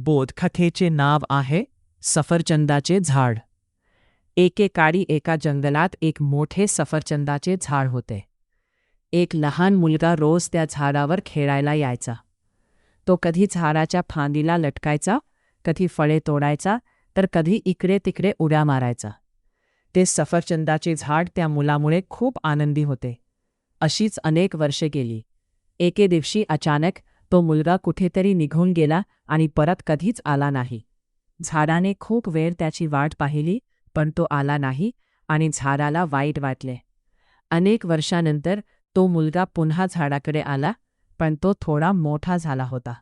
बोधकथेचे नाव आहे सफरचंदाचे झाड. एकेकाळी एका जंगलात एक मोठे सफरचंदाचे झाड होते. एक लहान मुलगा रोज त्या झाडावर खेळायला यायचा. तो कधी झाडाच्या फांदीला लटकायचा, कधी फळे तोडायचा, तर कधी इकडे तिकडे उड्या मारायचा. ते सफरचंदाचे झाड त्या मुलामुळे खूप आनंदी होते. अशीच अनेक वर्षे गेली. एके दिवशी अचानक तो मुलगा कुठेतरी निघून गेला आणि परत कधीच आला नाही. झाडाने खूप वेळ त्याची वाट पाहिली, पण तो आला नाही आणि झाडाला वाईट वाटले. अनेक वर्षानंतर तो मुलगा पुन्हा झाडाकडे आला, पण तो थोडा मोठा झाला होता.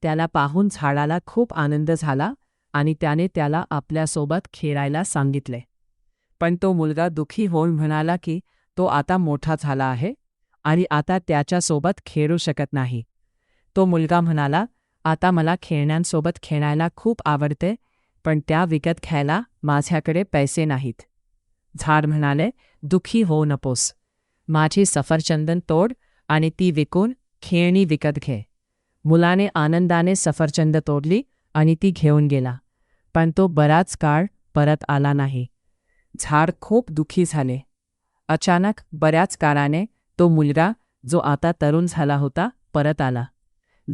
त्याला पाहून झाडाला खूप आनंद झाला आणि त्याने त्याला आपल्यासोबत खेळायला सांगितले. पण तो मुलगा दुःखी होऊन म्हणाला की तो आता मोठा झाला आहे आणि आता त्याच्यासोबत खेळू शकत नाही. तो मुलगा म्हणाला, आता मला खेळण्यांसोबत खेळायला खूप आवडते, पण त्या विकत घ्यायला माझ्याकडे पैसे नाहीत. झाड म्हणाले, दुःखी होऊ नकोस. माझी सफरचंदन तोड आणि ती विकून खेळणी विकत घे. मुलाने आनंदाने सफरचंद तोडली आणि ती घेऊन गेला, पण तो बराच काळ परत आला नाही. झाड खूप दुःखी झाले. अचानक बऱ्याच काळाने तो मुलगा, जो आता तरुण झाला होता, परत आला.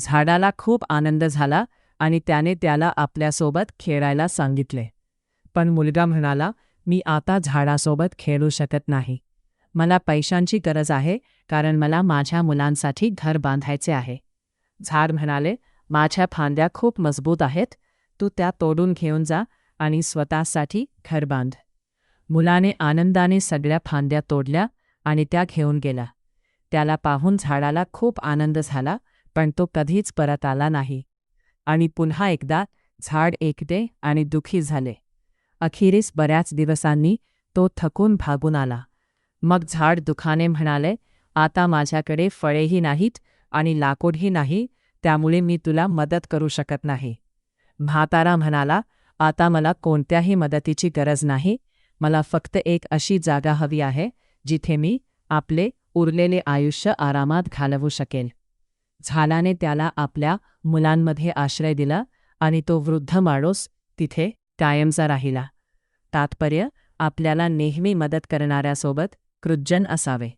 झाडाला खूप आनंद झाला आणि त्याने त्याला आपल्यासोबत खेळायला सांगितले. पण मुलगा म्हणाला, मी आता झाडासोबत खेळू शकत नाही. मला पैशांची गरज आहे, कारण मला माझ्या मुलांसाठी घर बांधायचे आहे. झाड म्हणाले, माझ्या फांद्या खूप मजबूत आहेत, तू त्या तोडून घेऊन जा आणि स्वतःसाठी घर बांध. मुलाने आनंदाने सगळ्या फांद्या तोडल्या आणि त्या घेऊन गेला. त्याला पाहून झाडाला खूप आनंद झाला, पण तो कधीच परत आला नाही. आणि पुन्हा एकदा झाड एकटे आणि दुःखी झाले. अखेरीस बऱ्याच दिवसांनी तो थकून भागून आला. मग झाड दुःखाने म्हणाले, आता माझ्याकडे फळेही नाहीत आणि लाकूडही नाही, त्यामुळे मी तुला मदत करू शकत नाही. म्हातारा म्हणाला, आता मला कोणत्याही मदतीची गरज नाही. मला फक्त एक अशी जागा हवी आहे जिथे मी आपले उरलेले आयुष्य आरामात घालवू शकेल. झाडाने त्याला आपल्या मुलांमध्ये आश्रय दिला आणि तो वृद्ध माणूस तिथे कायमचा राहिला. तात्पर्य, आपल्याला नेहमी मदत करणाऱ्यासोबत कृतज्ञ असावे.